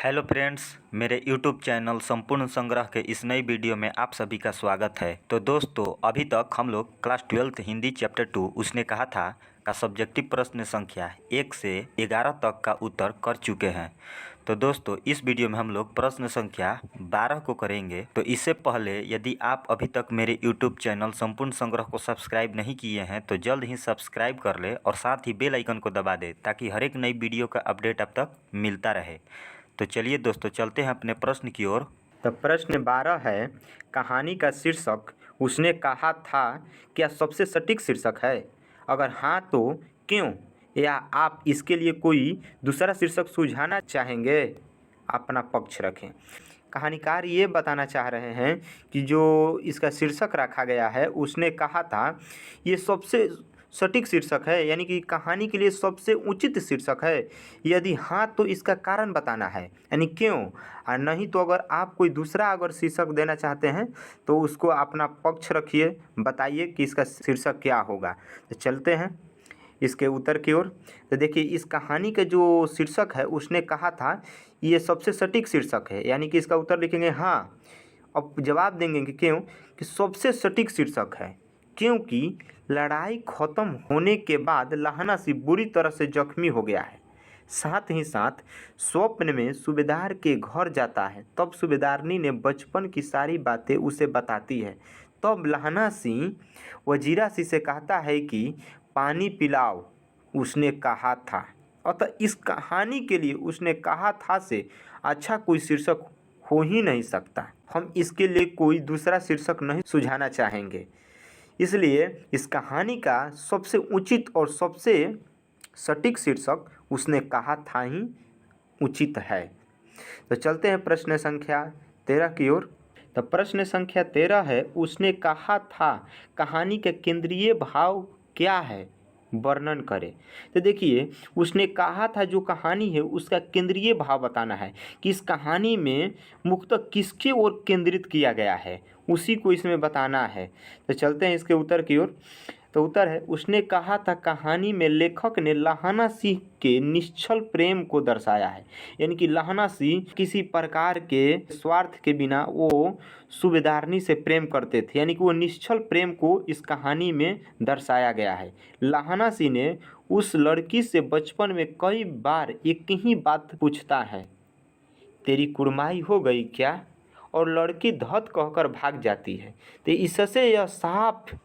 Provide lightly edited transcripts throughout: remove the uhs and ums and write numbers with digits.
Hello friends, मेरे YouTube channel संपूर्ण संग्रह के इस नई वीडियो में आप सभी का स्वागत है। तो दोस्तों, अभी तक हम लोग क्लास 12th हिंदी चैप्टर 2 उसने कहा था का सब्जेक्टिव प्रश्न संख्या 1 से 11 तक का उत्तर कर चुके हैं। तो दोस्तों, इस वीडियो में हम लोग प्रश्न संख्या 12 को करेंगे। तो इससे पहले यदि आप अभी तक मेरे यूट्यूब चैनल संपूर्ण संग्रह को सब्सक्राइब नहीं किए हैं तो जल्द ही सब्सक्राइब कर ले और साथ ही बेल आइकन को दबा दे ताकि हर एक नई वीडियो का अपडेट अब तक मिलता रहे। तो चलिए दोस्तों, चलते हैं अपने प्रश्न की ओर। तो प्रश्न 12 है, कहानी का शीर्षक उसने कहा था क्या सबसे सटीक शीर्षक है? अगर हाँ तो क्यों? या आप इसके लिए कोई दूसरा शीर्षक सुझाना चाहेंगे? अपना पक्ष रखें। कहानीकार ये बताना चाह रहे हैं कि जो इसका शीर्षक रखा गया है उसने कहा था ये सबसे सटीक शीर्षक है, यानी कि कहानी के लिए सबसे उचित शीर्षक है। यदि हाँ तो इसका कारण बताना है, यानी क्यों। और नहीं तो अगर आप कोई दूसरा अगर शीर्षक देना चाहते हैं तो उसको अपना पक्ष रखिए, बताइए कि इसका शीर्षक क्या होगा। तो चलते हैं इसके उत्तर की ओर। तो देखिए, इस कहानी का जो शीर्षक है उसने कहा था ये सबसे सटीक शीर्षक है, यानी कि इसका उत्तर लिखेंगे हाँ। अब जवाब देंगे कि क्यों, कि सबसे सटीक शीर्षक है क्योंकि लड़ाई खत्म होने के बाद लहना सिंह बुरी तरह से जख्मी हो गया है। साथ ही साथ स्वप्न में सूबेदार के घर जाता है, तब सूबेदारनी ने बचपन की सारी बातें उसे बताती है। तब लहना सिंह वजीरा सिंह से कहता है कि पानी पिलाओ, उसने कहा था। अतः इस कहानी के लिए उसने कहा था से अच्छा कोई शीर्षक हो ही नहीं सकता। हम इसके लिए कोई दूसरा शीर्षक नहीं सुझाना चाहेंगे, इसलिए इस कहानी का सबसे उचित और सबसे सटीक शीर्षक उसने कहा था ही उचित है। तो चलते हैं प्रश्न संख्या 13 की ओर। तो प्रश्न संख्या 13 है, उसने कहा था कहानी का केंद्रीय भाव क्या है, वर्णन करें। तो देखिए, उसने कहा था जो कहानी है उसका केंद्रीय भाव बताना है कि इस कहानी में मुख्यतः किसके ओर केंद्रित किया गया है, उसी को इसमें बताना है। तो चलते हैं इसके उत्तर की ओर। तो उत्तर है, उसने कहा था कहानी में लेखक ने लहना सिंह के निश्चल प्रेम को दर्शाया है, यानी कि लहना सिंह किसी प्रकार के स्वार्थ के बिना वो सूबेदारनी से प्रेम करते थे, यानी कि वो निश्चल प्रेम को इस कहानी में दर्शाया गया है। लहना सिंह ने उस लड़की से बचपन में कई बार एक ही बात पूछता है, तेरी कुड़माई हो गई क्या? और लड़की धत कहकर भाग जाती है। तो इससे यह साफ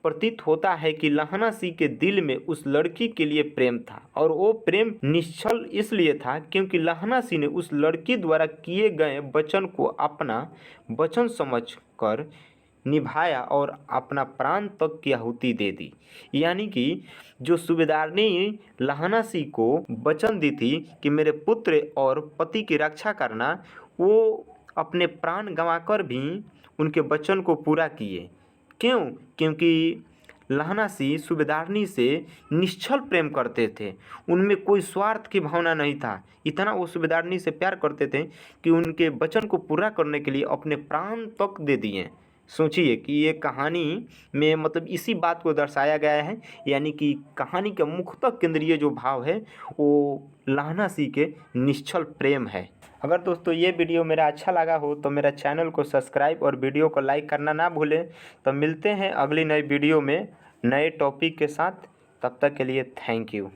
प्रतीत होता है कि लहना सिंह के दिल में उस लड़की के लिए प्रेम था, और वो प्रेम निश्चल इसलिए था क्योंकि लहना सिंह ने उस लड़की द्वारा किए गए वचन को अपना वचन समझकर निभाया और अपना प्राण तक की आहुति दे दी। यानी कि जो सूबेदारनी लहना सिंह को वचन दी थी कि मेरे पुत्र और पति की रक्षा करना, वो अपने प्राण गंवाकर भी उनके वचन को पूरा किए। क्यों? क्योंकि लहना सिंह सूबेदारनी से निश्चल प्रेम करते थे, उनमें कोई स्वार्थ की भावना नहीं था। इतना वो सूबेदारनी से प्यार करते थे कि उनके वचन को पूरा करने के लिए अपने प्राण तक दे दिए। सोचिए कि ये कहानी में मतलब इसी बात को दर्शाया गया है, यानी कि कहानी का मुख्यतः केंद्रीय जो भाव है वो लहना सिंह के निश्चल प्रेम है। अगर दोस्तों ये वीडियो मेरा अच्छा लगा हो तो मेरा चैनल को सब्सक्राइब और वीडियो को लाइक करना ना भूलें। तो मिलते हैं अगली नई वीडियो में नए टॉपिक के साथ, तब तक के लिए थैंक यू।